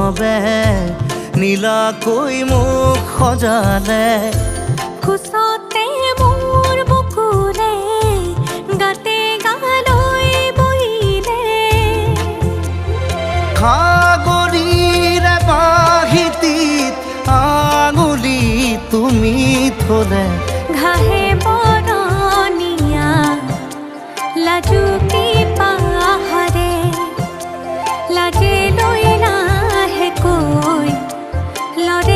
প্ৰণৱে নীলাকৈ মোক সজালে কোচতে মোৰ বুকুৰে গাতে গালৈ বহিলে সাগৰীৰে বাহিতিত আঙুলি তুমি থলে ঘাহে বৰণীয়া লাজুকী পাহাৰে লাজে লৈ লাহেকৈ লৰে